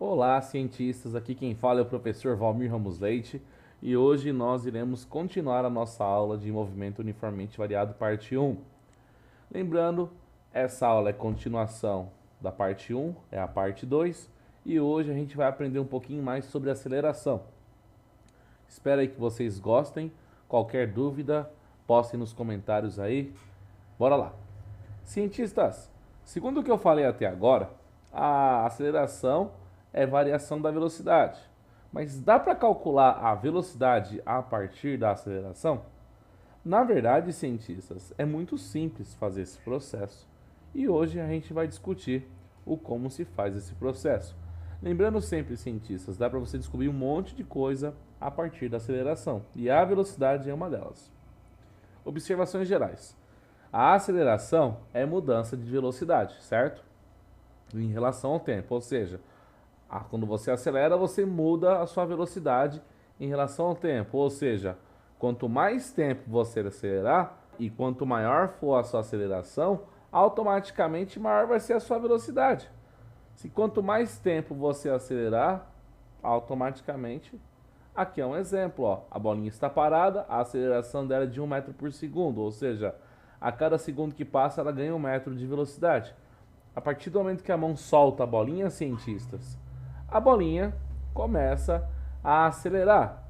Olá, cientistas! Aqui quem fala é o professor Valmir Ramos Leite e hoje nós iremos continuar a nossa aula de movimento uniformemente variado, parte 1. Lembrando, essa aula é continuação da parte 1, é a parte 2, e hoje a gente vai aprender um pouquinho mais sobre aceleração. Espero aí que vocês gostem. Qualquer dúvida, postem nos comentários aí. Bora lá! Cientistas, segundo o que eu falei até agora, a aceleração é variação da velocidade. Mas dá para calcular a velocidade a partir da aceleração? Na verdade, cientistas, é muito simples fazer esse processo. E hoje a gente vai discutir o como se faz esse processo. Lembrando sempre, cientistas, dá para você descobrir um monte de coisa a partir da aceleração. E a velocidade é uma delas. Observações gerais. A aceleração é mudança de velocidade, certo? Em relação ao tempo, ou seja, quando você acelera, você muda a sua velocidade em relação ao tempo, ou seja, quanto mais tempo você acelerar e quanto maior for a sua aceleração, automaticamente maior vai ser a sua velocidade. Se quanto mais tempo você acelerar, automaticamente, aqui é um exemplo, ó, a bolinha está parada, a aceleração dela é de 1 metro por segundo, ou seja, a cada segundo que passa ela ganha 1 metro de velocidade. A partir do momento que a mão solta a bolinha, cientistas, a bolinha começa a acelerar.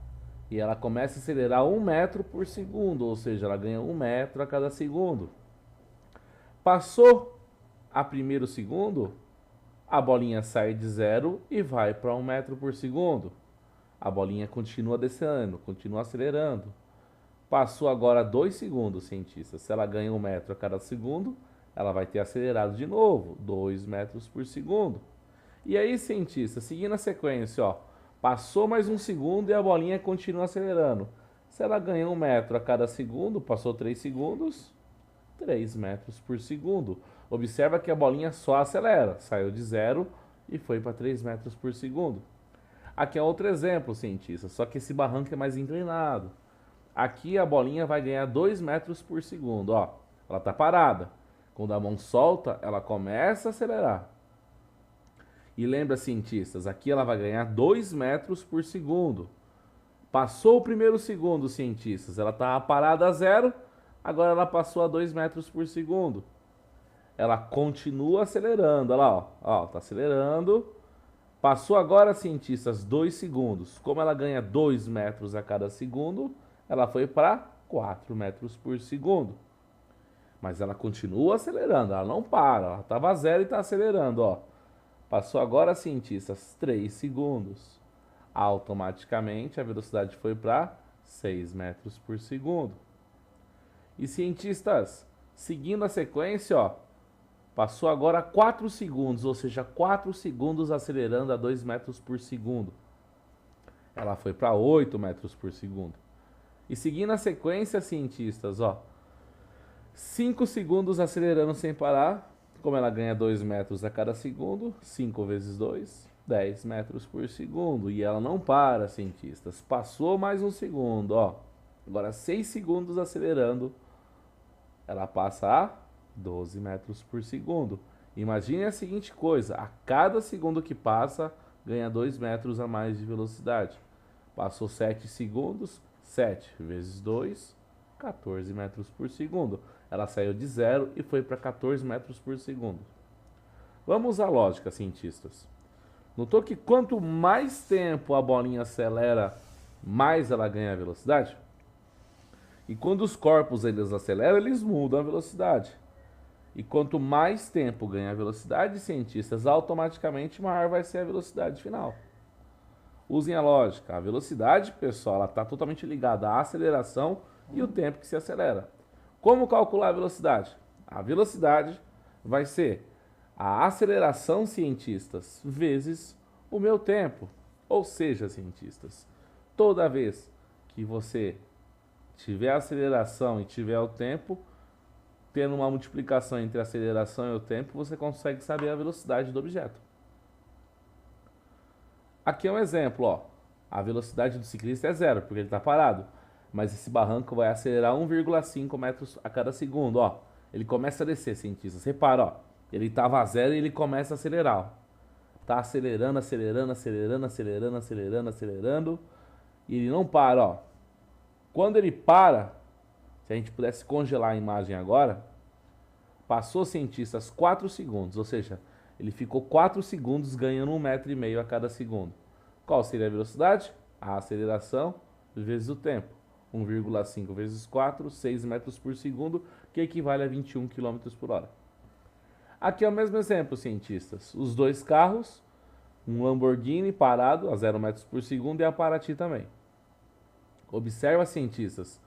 E ela começa a acelerar 1 metro por segundo, ou seja, ela ganha 1 metro a cada segundo. Passou a primeiro segundo, a bolinha sai de 0 e vai para 1 metro por segundo. A bolinha continua descendo, continua acelerando. Passou agora 2 segundos, cientistas. Se ela ganha 1 metro a cada segundo, ela vai ter acelerado de novo, 2 metros por segundo. E aí, cientista, seguindo a sequência, ó, passou mais 1 segundo e a bolinha continua acelerando. Se ela ganha 1 metro a cada segundo, passou 3 segundos, 3 metros por segundo. Observa que a bolinha só acelera, saiu de 0 e foi para 3 metros por segundo. Aqui é outro exemplo, cientista, só que esse barranco é mais inclinado. Aqui a bolinha vai ganhar 2 metros por segundo, ó. Ela está parada. Quando a mão solta, ela começa a acelerar. E lembra, cientistas, aqui ela vai ganhar 2 metros por segundo. Passou o primeiro segundo, cientistas. Ela estava parada a 0, agora ela passou a 2 metros por segundo. Ela continua acelerando, olha lá, ó, tá acelerando. Passou agora, cientistas, 2 segundos. Como ela ganha 2 metros a cada segundo, ela foi para 4 metros por segundo. Mas ela continua acelerando, ela não para. Ela estava a 0 e está acelerando, ó. Passou agora, cientistas, 3 segundos. Automaticamente a velocidade foi para 6 metros por segundo. E cientistas, seguindo a sequência, ó, passou agora 4 segundos, ou seja, 4 segundos acelerando a 2 metros por segundo. Ela foi para 8 metros por segundo. E seguindo a sequência, cientistas, ó, 5 segundos acelerando sem parar. Como ela ganha 2 metros a cada segundo, 5 vezes 2, 10 metros por segundo. E ela não para, cientistas. Passou mais 1 segundo, ó. Agora 6 segundos acelerando, ela passa a 12 metros por segundo. Imagine a seguinte coisa, a cada segundo que passa, ganha 2 metros a mais de velocidade. Passou 7 segundos, 7 vezes 2, 14 metros por segundo. Ela saiu de 0 e foi para 14 metros por segundo. Vamos à lógica, cientistas. Notou que quanto mais tempo a bolinha acelera, mais ela ganha velocidade? E quando os corpos eles aceleram, eles mudam a velocidade. E quanto mais tempo ganha a velocidade, cientistas, automaticamente maior vai ser a velocidade final. Usem a lógica. A velocidade, pessoal, ela está totalmente ligada à aceleração e o tempo que se acelera. Como calcular a velocidade? A velocidade vai ser a aceleração, cientistas, vezes o meu tempo. Ou seja, cientistas, toda vez que você tiver a aceleração e tiver o tempo, tendo uma multiplicação entre a aceleração e o tempo, você consegue saber a velocidade do objeto. Aqui é um exemplo, ó. A velocidade do ciclista é 0, porque ele está parado. Mas esse barranco vai acelerar 1,5 metros a cada segundo, ó. Ele começa a descer, cientistas. Repara, ó. Ele estava a 0 e ele começa a acelerar, ó. tá acelerando, acelerando, acelerando, acelerando, acelerando, acelerando, e ele não para, ó. Quando ele para, se a gente pudesse congelar a imagem agora, passou, cientistas, 4 segundos, ou seja, ele ficou 4 segundos ganhando 1,5 metro a cada segundo. Qual seria a velocidade? A aceleração vezes o tempo. 1,5 vezes 4, 6 metros por segundo, que equivale a 21 quilômetros por hora. Aqui é o mesmo exemplo, cientistas. Os dois carros, um Lamborghini parado a 0 metros por segundo e a Paraty também. Observa, cientistas,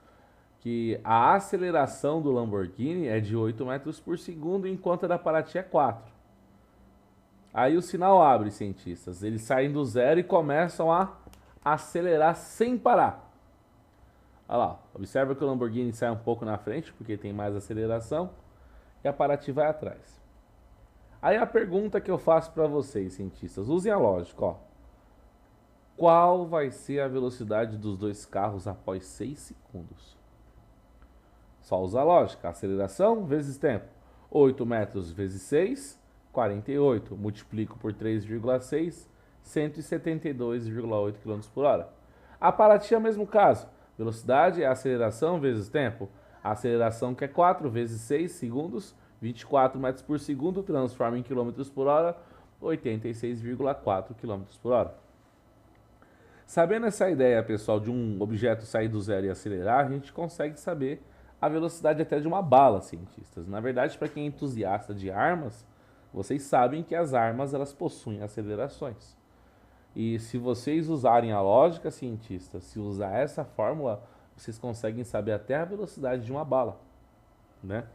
que a aceleração do Lamborghini é de 8 metros por segundo, enquanto a da Paraty é 4. Aí o sinal abre, cientistas. Eles saem do zero e começam a acelerar sem parar. Olha lá, observa que o Lamborghini sai um pouco na frente, porque tem mais aceleração, e a Paraty vai atrás. Aí a pergunta que eu faço para vocês, cientistas, usem a lógica, ó. Qual vai ser a velocidade dos dois carros após 6 segundos? Só usar a lógica, aceleração vezes tempo. 8 metros vezes 6, 48. Multiplico por 3,6, 172,8 km por hora. A Paraty é o mesmo caso. Velocidade é aceleração vezes tempo. A aceleração que é 4 vezes 6 segundos, 24 metros por segundo, transforma em quilômetros por hora, 86,4 km por hora. Sabendo essa ideia, pessoal, de um objeto sair do zero e acelerar, a gente consegue saber a velocidade até de uma bala, cientistas. Na verdade, para quem é entusiasta de armas, vocês sabem que as armas elas possuem acelerações. E se vocês usarem a lógica, cientistas, se usar essa fórmula, vocês conseguem saber até a velocidade de uma bala, né?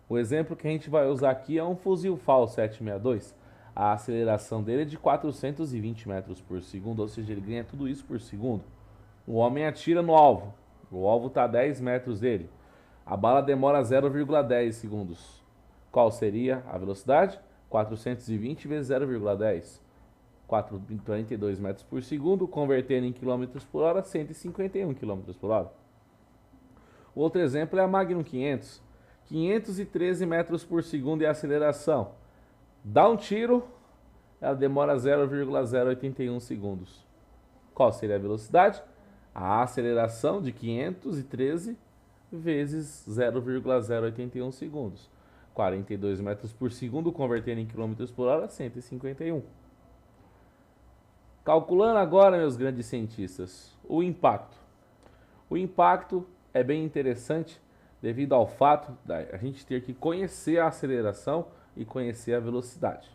O exemplo que a gente vai usar aqui é um fuzil FAL 762. A aceleração dele é de 420 metros por segundo, ou seja, ele ganha tudo isso por segundo. O homem atira no alvo. O alvo está a 10 metros dele. A bala demora 0,10 segundos. Qual seria a velocidade? 420 vezes 0,10. 42 metros por segundo, convertendo em quilômetros por hora, 151 quilômetros por hora. O outro exemplo é a Magnum 500. 513 metros por segundo é a aceleração. Dá um tiro, ela demora 0,081 segundos. Qual seria a velocidade? A aceleração de 513 vezes 0,081 segundos. 42 metros por segundo, convertendo em quilômetros por hora, 151. Calculando agora, meus grandes cientistas, o impacto. O impacto é bem interessante devido ao fato de a gente ter que conhecer a aceleração e conhecer a velocidade.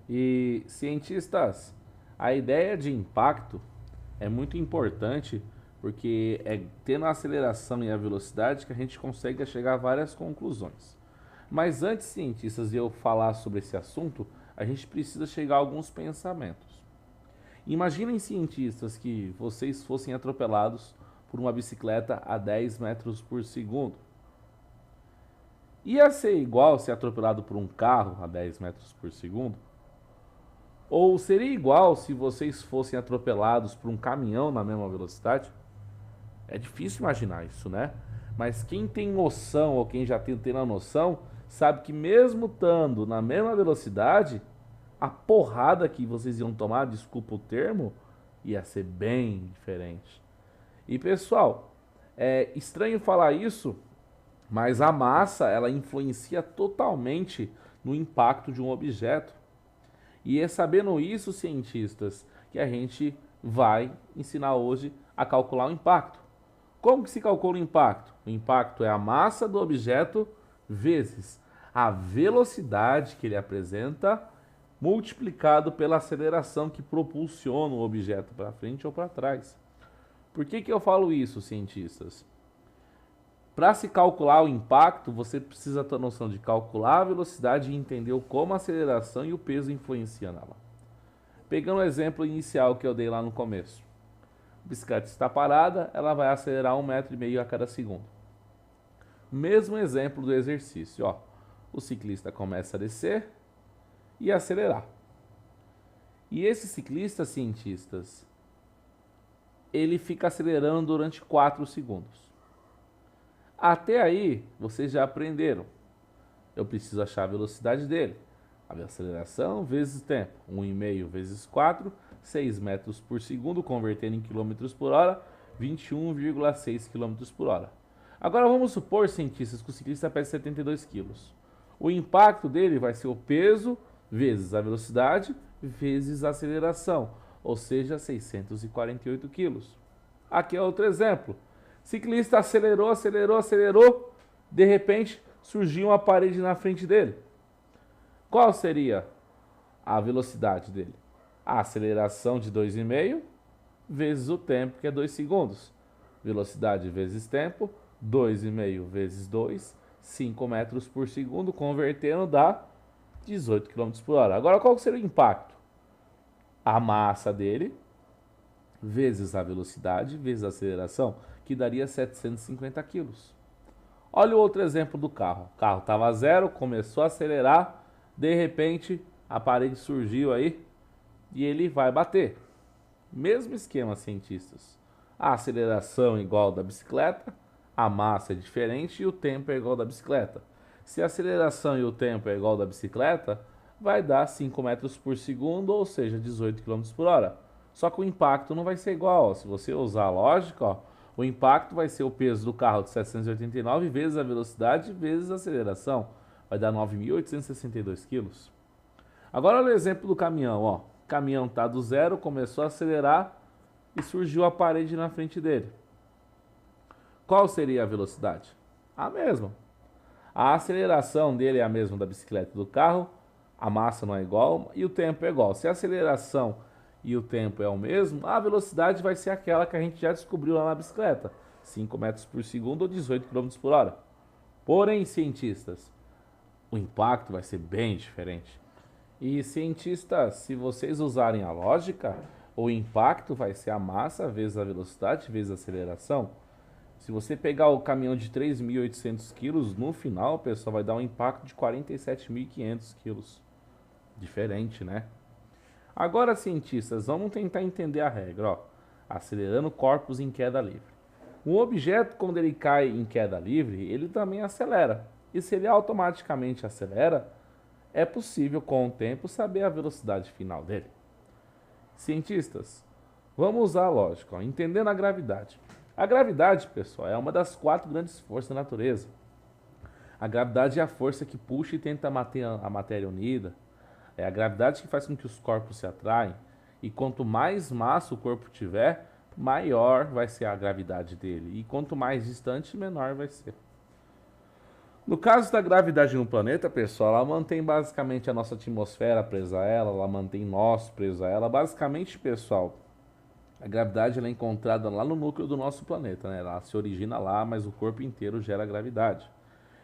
E, cientistas, a ideia de impacto é muito importante porque é tendo a aceleração e a velocidade que a gente consegue chegar a várias conclusões. Mas antes, cientistas, de eu falar sobre esse assunto, a gente precisa chegar a alguns pensamentos. Imaginem, cientistas, que vocês fossem atropelados por uma bicicleta a 10 metros por segundo. Ia ser igual ser atropelado por um carro a 10 metros por segundo? Ou seria igual se vocês fossem atropelados por um caminhão na mesma velocidade? É difícil imaginar isso, né? Mas quem tem noção, ou quem já tem a noção, sabe que mesmo estando na mesma velocidade, a porrada que vocês iam tomar, desculpa o termo, ia ser bem diferente. E pessoal, é estranho falar isso, mas a massa ela influencia totalmente no impacto de um objeto. E é sabendo isso, cientistas, que a gente vai ensinar hoje a calcular o impacto. Como que se calcula o impacto? O impacto é a massa do objeto vezes a velocidade que ele apresenta, multiplicado pela aceleração que propulsiona o objeto para frente ou para trás. Por que eu falo isso, cientistas? Para se calcular o impacto, você precisa ter noção de calcular a velocidade e entender como a aceleração e o peso influenciam nela. Pegando o exemplo inicial que eu dei lá no começo. A bicicleta está parada, ela vai acelerar 1,5 metro a cada segundo. Mesmo exemplo do exercício, ó. O ciclista começa a descer e acelerar. E esse ciclista, cientistas, ele fica acelerando durante 4 segundos. Até aí, vocês já aprenderam. Eu preciso achar a velocidade dele. A aceleração vezes tempo, 1,5 vezes 4, 6 metros por segundo, convertendo em quilômetros por hora, 21,6 quilômetros por hora. Agora vamos supor, cientistas, que o ciclista pesa 72 quilos. O impacto dele vai ser o peso vezes a velocidade vezes a aceleração, ou seja, 648 quilos. Aqui é outro exemplo. Ciclista acelerou, acelerou, acelerou, de repente surgiu uma parede na frente dele. Qual seria a velocidade dele? A aceleração de 2,5 vezes o tempo, que é 2 segundos. Velocidade vezes tempo, 2,5 vezes 2, 5 metros por segundo, convertendo dá 18 km por hora. Agora, qual seria o impacto? A massa dele vezes a velocidade vezes a aceleração, que daria 750 kg. Olha o outro exemplo do carro. O carro estava zero, começou a acelerar, de repente a parede surgiu aí e ele vai bater. Mesmo esquema, cientistas. A aceleração é igual da bicicleta, a massa é diferente e o tempo é igual da bicicleta. Se a aceleração e o tempo é igual da bicicleta, vai dar 5 metros por segundo, ou seja, 18 km por hora. Só que o impacto não vai ser igual. Ó. Se você usar a lógica, ó, o impacto vai ser o peso do carro de 789 vezes a velocidade vezes a aceleração. Vai dar 9.862 kg. Agora olha o exemplo do caminhão. Ó. O caminhão está do zero, começou a acelerar e surgiu a parede na frente dele. Qual seria a velocidade? A mesma. A aceleração dele é a mesma da bicicleta e do carro, a massa não é igual e o tempo é igual. Se a aceleração e o tempo é o mesmo, a velocidade vai ser aquela que a gente já descobriu lá na bicicleta, 5 metros por segundo ou 18 km por hora. Porém, cientistas, o impacto vai ser bem diferente. E cientistas, se vocês usarem a lógica, o impacto vai ser a massa vezes a velocidade vezes a aceleração. Se você pegar o caminhão de 3.800 quilos, no final, pessoal, vai dar um impacto de 47.500 quilos. Diferente, né? Agora, cientistas, vamos tentar entender a regra. Ó. Acelerando corpos em queda livre. Um objeto, quando ele cai em queda livre, ele também acelera. E se ele automaticamente acelera, é possível, com o tempo, saber a velocidade final dele. Cientistas, vamos usar a lógica, ó, entendendo a gravidade. A gravidade, pessoal, é uma das 4 grandes forças da natureza. A gravidade é a força que puxa e tenta manter a matéria unida. É a gravidade que faz com que os corpos se atraem. E quanto mais massa o corpo tiver, maior vai ser a gravidade dele. E quanto mais distante, menor vai ser. No caso da gravidade no planeta, pessoal, ela mantém basicamente a nossa atmosfera presa a ela, ela mantém nós presos a ela. Basicamente, pessoal, a gravidade ela é encontrada lá no núcleo do nosso planeta, né? Ela se origina lá, mas o corpo inteiro gera gravidade.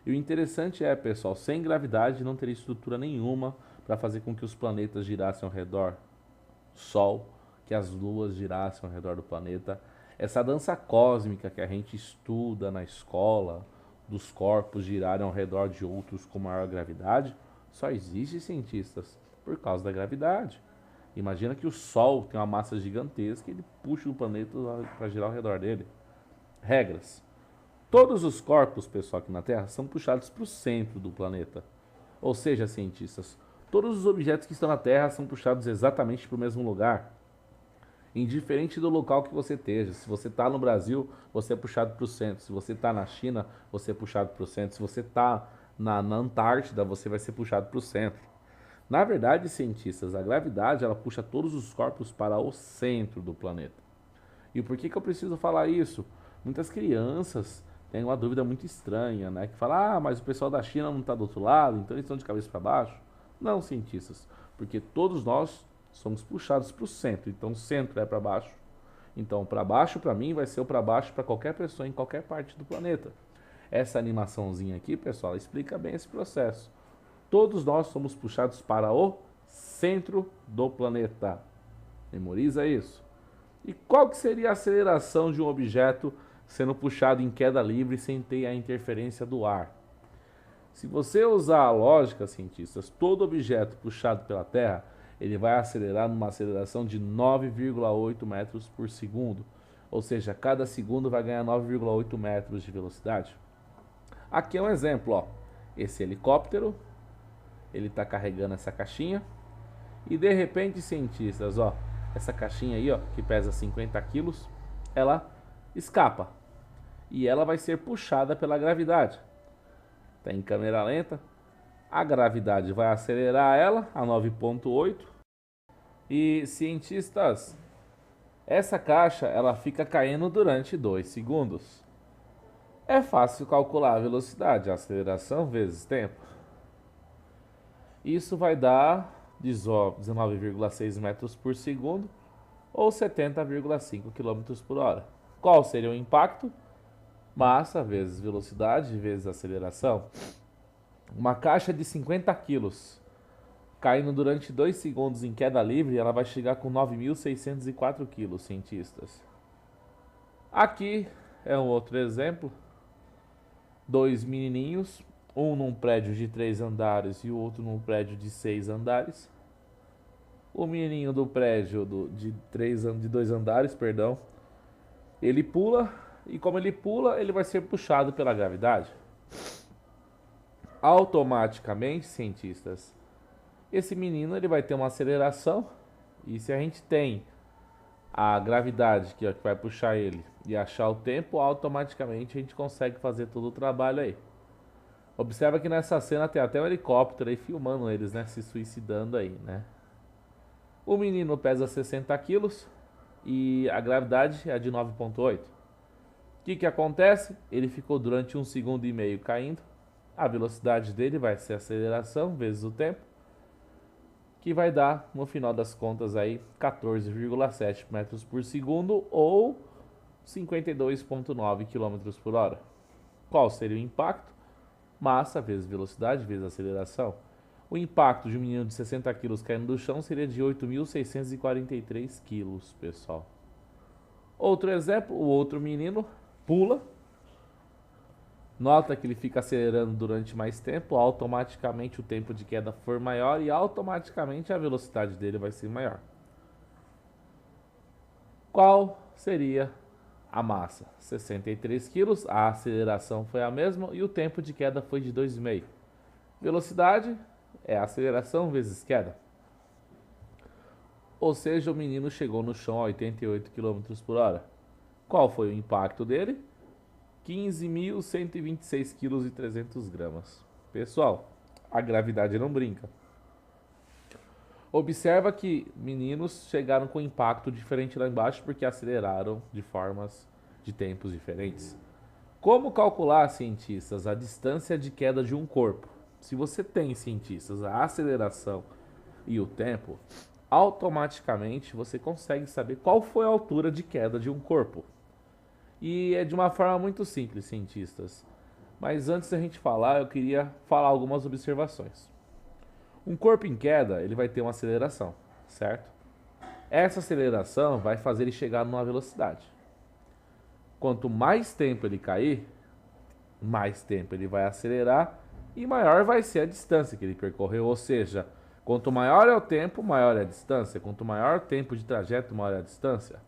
E o interessante é, pessoal, sem gravidade não teria estrutura nenhuma para fazer com que os planetas girassem ao redor do Sol, que as luas girassem ao redor do planeta. Essa dança cósmica que a gente estuda na escola, dos corpos girarem ao redor de outros com maior gravidade, só existe, cientistas, por causa da gravidade. Imagina que o Sol tem uma massa gigantesca e ele puxa o planeta para girar ao redor dele. Regras. Todos os corpos, pessoal, aqui na Terra são puxados para o centro do planeta. Ou seja, cientistas, todos os objetos que estão na Terra são puxados exatamente para o mesmo lugar. Indiferente do local que você esteja. Se você está no Brasil, você é puxado para o centro. Se você está na China, você é puxado para o centro. Se você está na Antártida, você vai ser puxado para o centro. Na verdade, cientistas, a gravidade ela puxa todos os corpos para o centro do planeta. E por que eu preciso falar isso? Muitas crianças têm uma dúvida muito estranha, né? Que fala, mas o pessoal da China não está do outro lado, então eles estão de cabeça para baixo. Não, cientistas, porque todos nós somos puxados para o centro. Então, o centro é para baixo. Então, para baixo, para mim, vai ser o para baixo para qualquer pessoa em qualquer parte do planeta. Essa animaçãozinha aqui, pessoal, explica bem esse processo. Todos nós somos puxados para o centro do planeta. Memoriza isso. E qual que seria a aceleração de um objeto sendo puxado em queda livre sem ter a interferência do ar? Se você usar a lógica, cientistas, todo objeto puxado pela Terra, ele vai acelerar numa aceleração de 9,8 metros por segundo. Ou seja, cada segundo vai ganhar 9,8 metros de velocidade. Aqui é um exemplo, ó. Esse helicóptero, ele está carregando essa caixinha e de repente, cientistas, ó, essa caixinha aí, ó, que pesa 50 quilos, ela escapa e ela vai ser puxada pela gravidade. Tá em câmera lenta, a gravidade vai acelerar ela a 9,8 e, cientistas, essa caixa ela fica caindo durante 2 segundos. É fácil calcular a velocidade, a aceleração vezes tempo. Isso vai dar 19,6 metros por segundo ou 70,5 km por hora. Qual seria o impacto? Massa vezes velocidade vezes aceleração. Uma caixa de 50 quilos caindo durante 2 segundos em queda livre, ela vai chegar com 9.604 quilos, cientistas. Aqui é um outro exemplo. 2 menininhos, um num prédio de 3 andares e o outro num prédio de 6 andares. O menininho do prédio de 2 andares, perdão, ele pula e como ele pula, ele vai ser puxado pela gravidade. Automaticamente, cientistas, esse menino ele vai ter uma aceleração e se a gente tem a gravidade que vai puxar ele e achar o tempo, automaticamente a gente consegue fazer todo o trabalho aí. Observa que nessa cena tem até um helicóptero aí filmando eles, né, se suicidando aí, né? O menino pesa 60 quilos e a gravidade é de 9,8. O que acontece? Ele ficou durante 1,5 segundos caindo. A velocidade dele vai ser a aceleração vezes o tempo, que vai dar, no final das contas, aí 14,7 metros por segundo ou 52,9 km por hora. Qual seria o impacto? Massa vezes velocidade vezes aceleração. O impacto de um menino de 60 quilos caindo do chão seria de 8.643 quilos, pessoal. Outro exemplo, o outro menino pula. Nota que ele fica acelerando durante mais tempo, automaticamente o tempo de queda for maior e automaticamente a velocidade dele vai ser maior. Qual seria a massa? 63 quilos, a aceleração foi a mesma e o tempo de queda foi de 2,5. Velocidade é aceleração vezes queda. Ou seja, o menino chegou no chão a 88 km por hora. Qual foi o impacto dele? 15.126 kg e 300 gramas. Pessoal, a gravidade não brinca. Observa que meninos chegaram com impacto diferente lá embaixo porque aceleraram de tempos diferentes. Como calcular, cientistas, a distância de queda de um corpo? Se você tem, cientistas, a aceleração e o tempo, automaticamente você consegue saber qual foi a altura de queda de um corpo. E é de uma forma muito simples, cientistas. Mas antes da gente falar, eu queria falar algumas observações. Um corpo em queda, ele vai ter uma aceleração, certo? Essa aceleração vai fazer ele chegar numa velocidade. Quanto mais tempo ele cair, mais tempo ele vai acelerar e maior vai ser a distância que ele percorreu. Ou seja, quanto maior é o tempo, maior é a distância. Quanto maior o tempo de trajeto, maior é a distância.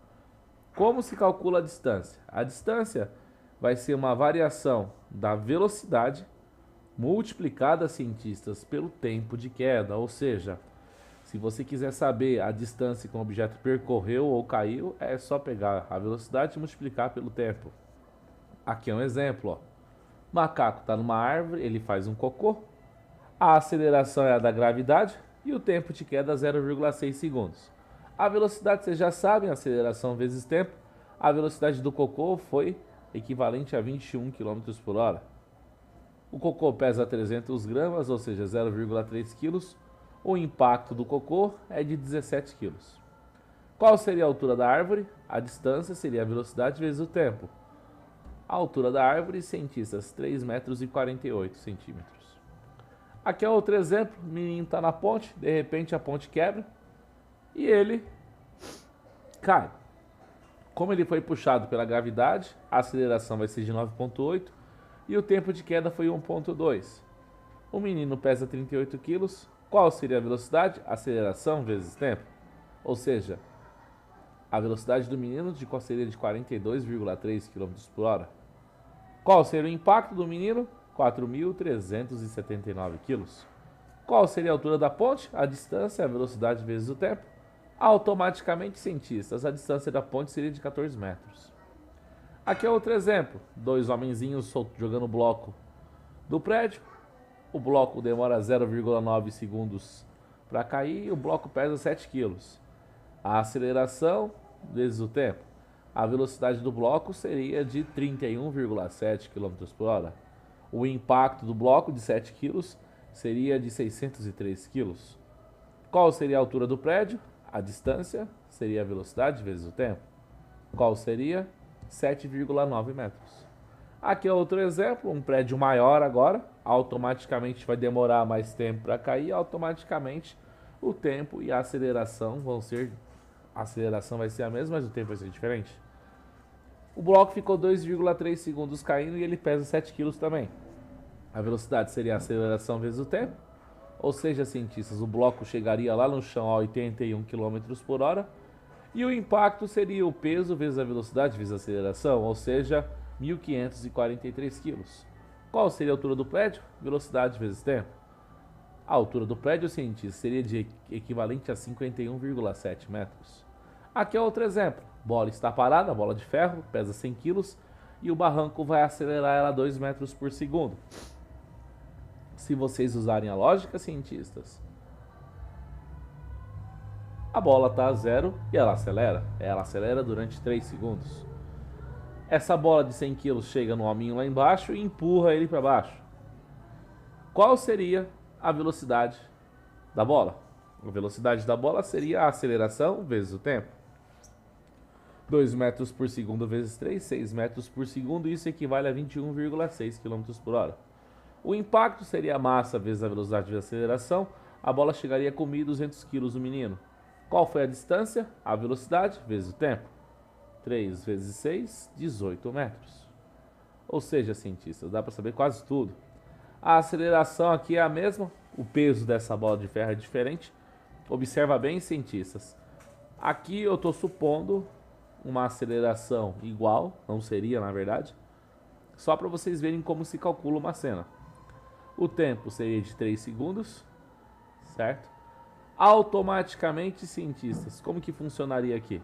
Como se calcula a distância? A distância vai ser uma variação da velocidade multiplicada, cientistas, pelo tempo de queda. Ou seja, se você quiser saber a distância que um objeto percorreu ou caiu, é só pegar a velocidade e multiplicar pelo tempo. Aqui é um exemplo, ó. Macaco está numa árvore, ele faz um cocô. A aceleração é a da gravidade e o tempo de queda é 0,6 segundos. A velocidade, vocês já sabem, aceleração vezes tempo. A velocidade do cocô foi equivalente a 21 km por hora. O cocô pesa 300 gramas, ou seja, 0,3 kg. O impacto do cocô é de 17 kg. Qual seria a altura da árvore? A distância seria a velocidade vezes o tempo. A altura da árvore, cientistas, 3,48 metros. Aqui é outro exemplo. O menino está na ponte, de repente a ponte quebra e ele cai. Como ele foi puxado pela gravidade, a aceleração vai ser de 9,8 e o tempo de queda foi 1,2. O menino pesa 38 quilos. Qual seria a velocidade? Aceleração vezes tempo. Ou seja, a velocidade do menino seria de 42,3 km por hora. Qual seria o impacto do menino? 4.379 quilos. Qual seria a altura da ponte? A distância, a velocidade vezes o tempo. Automaticamente, cientistas, a distância da ponte seria de 14 metros. Aqui é outro exemplo. Dois homenzinhos jogando bloco do prédio. O bloco demora 0,9 segundos para cair e o bloco pesa 7 kg. A aceleração vezes o tempo. A velocidade do bloco seria de 31,7 km por hora. O impacto do bloco de 7 kg seria de 603 kg. Qual seria a altura do prédio? A distância seria a velocidade vezes o tempo. Qual seria? 7,9 metros. Aqui é outro exemplo, um prédio maior agora, automaticamente vai demorar mais tempo para cair, automaticamente o tempo e a aceleração vão ser, a aceleração vai ser a mesma, mas o tempo vai ser diferente. O bloco ficou 2,3 segundos caindo e ele pesa 7 kg também. A velocidade seria a aceleração vezes o tempo, ou seja, cientistas, o bloco chegaria lá no chão a 81 km por hora, e o impacto seria o peso vezes a velocidade vezes a aceleração, ou seja, 1.543 kg. Qual seria a altura do prédio? Velocidade vezes tempo. A altura do prédio, cientistas, seria de equivalente a 51,7 metros. Aqui é outro exemplo. Bola está parada, bola de ferro, pesa 100 kg, e o barranco vai acelerar ela a 2 metros por segundo. Se vocês usarem a lógica, cientistas, a bola está a zero e ela acelera durante 3 segundos. Essa bola de 100 kg chega no hominho lá embaixo e empurra ele para baixo. Qual seria a velocidade da bola? A velocidade da bola seria a aceleração vezes o tempo. 2 metros por segundo vezes 3, 6 metros por segundo, isso equivale a 21,6 km por hora. O impacto seria a massa vezes a velocidade de aceleração, a bola chegaria com 1.200 kg no menino. Qual foi a distância? A velocidade vezes o tempo. 3 vezes 6, 18 metros. Ou seja, cientistas, dá para saber quase tudo. A aceleração aqui é a mesma, o peso dessa bola de ferro é diferente. Observa bem, cientistas. Aqui eu estou supondo uma aceleração igual, não seria na verdade, só para vocês verem como se calcula uma cena. O tempo seria de 3 segundos, certo? Automaticamente, cientistas, como que funcionaria aqui?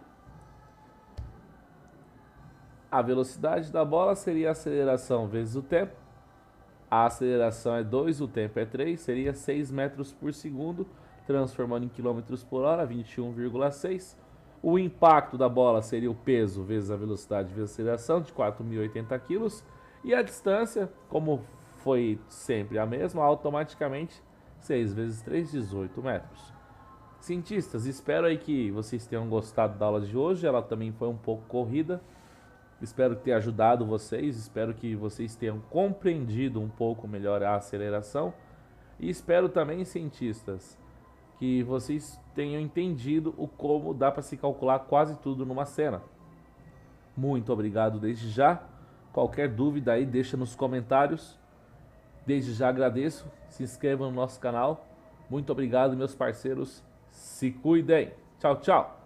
A velocidade da bola seria a aceleração vezes o tempo. A aceleração é 2, o tempo é 3, seria 6 metros por segundo, transformando em quilômetros por hora, 21,6. O impacto da bola seria o peso vezes a velocidade vezes a aceleração, de 4.080 kg. E a distância, como foi sempre a mesma, automaticamente 6 vezes 3, 18 metros. Cientistas, espero aí que vocês tenham gostado da aula de hoje. Ela também foi um pouco corrida. Espero ter ajudado vocês. Espero que vocês tenham compreendido um pouco melhor a aceleração. E espero também, cientistas, que vocês tenham entendido o como dá para se calcular quase tudo numa cena. Muito obrigado desde já. Qualquer dúvida aí, deixa nos comentários. Desde já agradeço. Se inscrevam no nosso canal. Muito obrigado, meus parceiros. Se cuidem. Tchau, tchau.